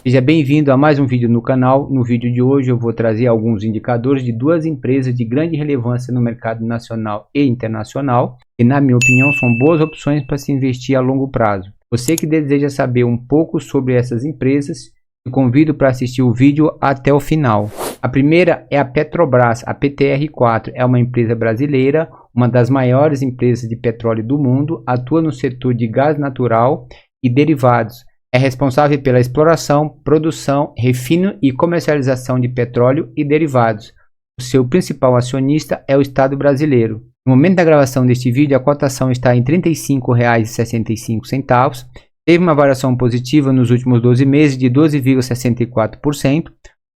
Seja bem-vindo a mais um vídeo no canal. No vídeo de hoje eu vou trazer alguns indicadores de duas empresas de grande relevância no mercado nacional e internacional, que na minha opinião são boas opções para se investir a longo prazo. Você que deseja saber um pouco sobre essas empresas, te convido para assistir o vídeo até o final. A primeira é a Petrobras. A PTR4 é uma empresa brasileira, uma das maiores empresas de petróleo do mundo, atua no setor de gás natural e derivados. É responsável pela exploração, produção, refino e comercialização de petróleo e derivados. O seu principal acionista é o Estado brasileiro. No momento da gravação deste vídeo, a cotação está em R$ 35,65. Teve uma variação positiva nos últimos 12 meses de 12,64%,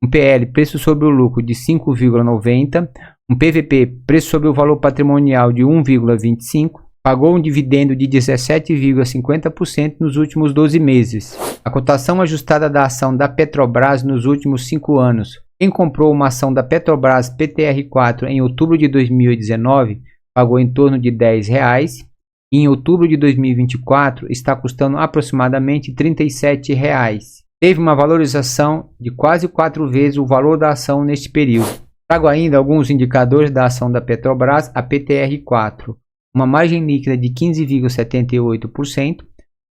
um PL, preço sobre o lucro, de 5,90%, um PVP, preço sobre o valor patrimonial, de 1,25%, pagou um dividendo de 17,50% nos últimos 12 meses. A cotação ajustada da ação da Petrobras nos últimos 5 anos. Quem comprou uma ação da Petrobras PTR4 em outubro de 2019 pagou em torno de R$ 10 e em outubro de 2024 está custando aproximadamente R$ 37. Teve uma valorização de quase 4 vezes o valor da ação neste período. Trago ainda alguns indicadores da ação da Petrobras, a PTR4. Uma margem líquida de 15,78%,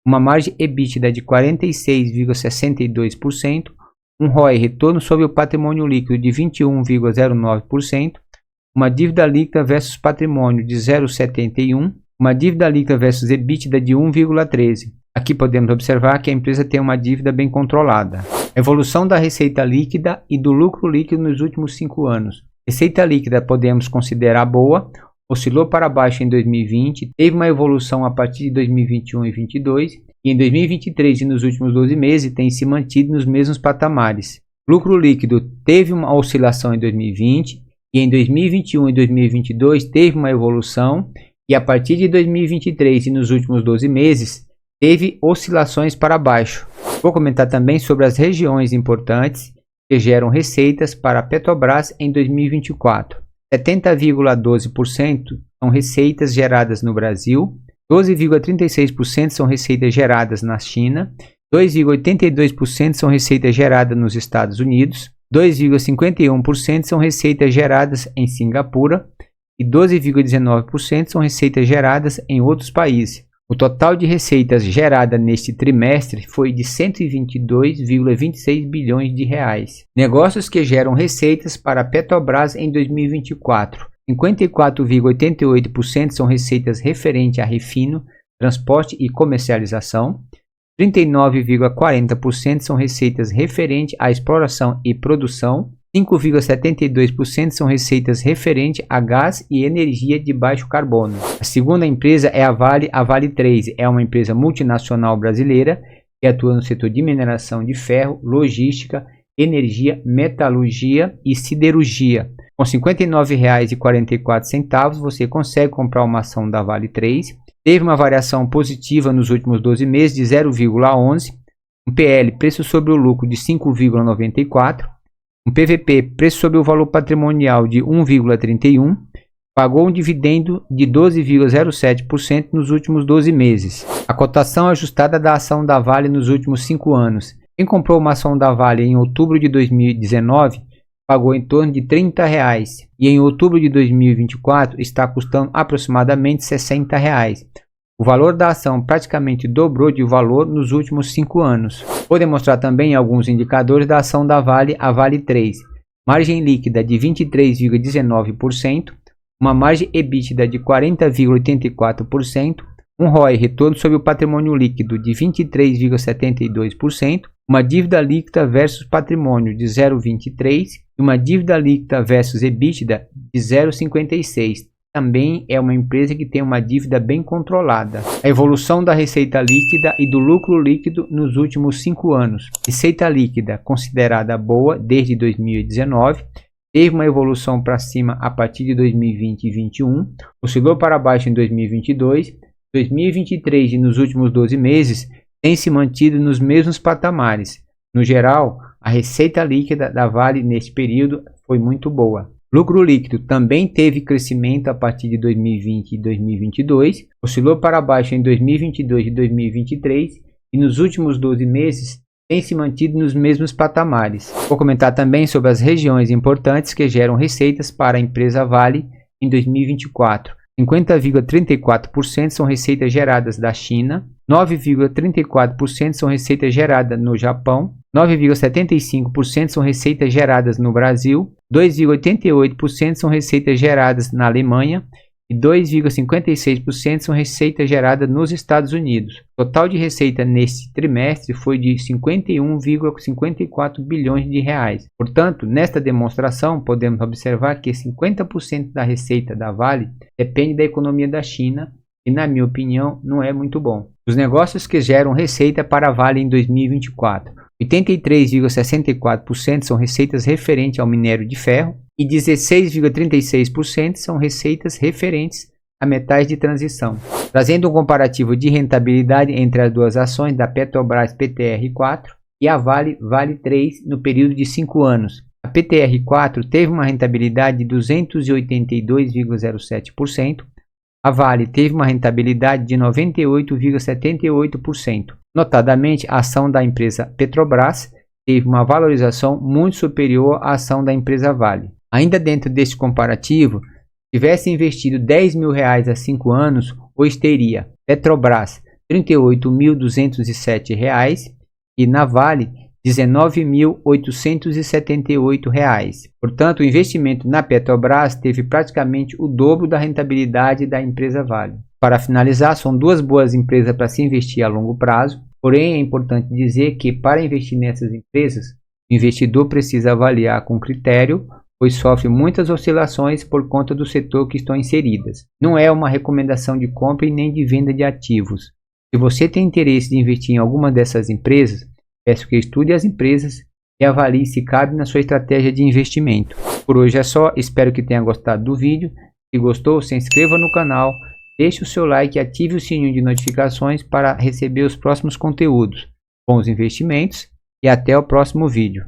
uma margem EBITDA de 46,62%, um ROE, retorno sobre o patrimônio líquido, de 21,09%, uma dívida líquida versus patrimônio de 0,71%, uma dívida líquida versus EBITDA de 1,13%. Aqui podemos observar que a empresa tem uma dívida bem controlada. Evolução da receita líquida e do lucro líquido nos últimos 5 anos. Receita líquida podemos considerar boa, oscilou para baixo em 2020, teve uma evolução a partir de 2021 e 2022, e em 2023 e nos últimos 12 meses tem se mantido nos mesmos patamares. Lucro líquido teve uma oscilação em 2020, e em 2021 e 2022 teve uma evolução, e a partir de 2023 e nos últimos 12 meses teve oscilações para baixo. Vou comentar também sobre as regiões importantes que geram receitas para a Petrobras em 2024. 70,12% são receitas geradas no Brasil, 12,36% são receitas geradas na China, 2,82% são receitas geradas nos Estados Unidos, 2,51% são receitas geradas em Singapura e 12,19% são receitas geradas em outros países. O total de receitas geradas neste trimestre foi de 122,26 bilhões de reais. Negócios que geram receitas para a Petrobras em 2024. 54,88% são receitas referentes a refino, transporte e comercialização. 39,40% são receitas referentes à exploração e produção. 5,72% são receitas referentes a gás e energia de baixo carbono. A segunda empresa é a Vale. A Vale 3 é uma empresa multinacional brasileira que atua no setor de mineração de ferro, logística, energia, metalurgia e siderurgia. Com R$ 59,44 você consegue comprar uma ação da Vale 3. Teve uma variação positiva nos últimos 12 meses de 0,11%, um PL, preço sobre o lucro, de 5,94%, um PVP, preço sobre o valor patrimonial, de 1,31%, pagou um dividendo de 12,07% nos últimos 12 meses. A cotação ajustada da ação da Vale nos últimos 5 anos. Quem comprou uma ação da Vale em outubro de 2019 pagou em torno de R$ 30 e em outubro de 2024 está custando aproximadamente R$ 60. O valor da ação praticamente dobrou de valor nos últimos 5 anos. Vou demonstrar também alguns indicadores da ação da Vale, a Vale 3. Margem líquida de 23,19%, uma margem EBITDA de 40,84%, um ROE, retorno sobre o patrimônio líquido, de 23,72%, uma dívida líquida versus patrimônio de 0,23% e uma dívida líquida versus EBITDA de 0,56%. Também é uma empresa que tem uma dívida bem controlada. A evolução da receita líquida e do lucro líquido nos últimos 5 anos. Receita líquida considerada boa desde 2019, teve uma evolução para cima a partir de 2020 e 2021, oscilou para baixo em 2022, 2023 e nos últimos 12 meses tem se mantido nos mesmos patamares. No geral, a receita líquida da Vale neste período foi muito boa. Lucro líquido também teve crescimento a partir de 2020 e 2022, oscilou para baixo em 2022 e 2023 e nos últimos 12 meses tem se mantido nos mesmos patamares. Vou comentar também sobre as regiões importantes que geram receitas para a empresa Vale em 2024. 50,34% são receitas geradas da China, 9,34% são receitas geradas no Japão, 9,75% são receitas geradas no Brasil, 2,88% são receitas geradas na Alemanha e 2,56% são receitas geradas nos Estados Unidos. O total de receita neste trimestre foi de 51,54 bilhões de reais. Portanto, nesta demonstração, podemos observar que 50% da receita da Vale depende da economia da China e, na minha opinião, não é muito bom. Os negócios que geram receita para a Vale em 2024. 83,64% são receitas referentes ao minério de ferro e 16,36% são receitas referentes a metais de transição. Trazendo um comparativo de rentabilidade entre as duas ações da Petrobras PTR4 e a Vale 3 no período de 5 anos. A PTR4 teve uma rentabilidade de 282,07%, a Vale teve uma rentabilidade de 98,78%. Notadamente, a ação da empresa Petrobras teve uma valorização muito superior à ação da empresa Vale. Ainda dentro deste comparativo, se tivesse investido R$10.000 há 5 anos, hoje teria Petrobras R$ 38.207 e na Vale R$ 19.878. Portanto, o investimento na Petrobras teve praticamente o dobro da rentabilidade da empresa Vale. Para finalizar, são duas boas empresas para se investir a longo prazo, porém é importante dizer que para investir nessas empresas, o investidor precisa avaliar com critério, pois sofre muitas oscilações por conta do setor que estão inseridas. Não é uma recomendação de compra e nem de venda de ativos. Se você tem interesse de investir em alguma dessas empresas, peço que estude as empresas e avalie se cabe na sua estratégia de investimento. Por hoje é só, espero que tenha gostado do vídeo. Se gostou, se inscreva no canal, deixe o seu like e ative o sininho de notificações para receber os próximos conteúdos. Bons investimentos e até o próximo vídeo.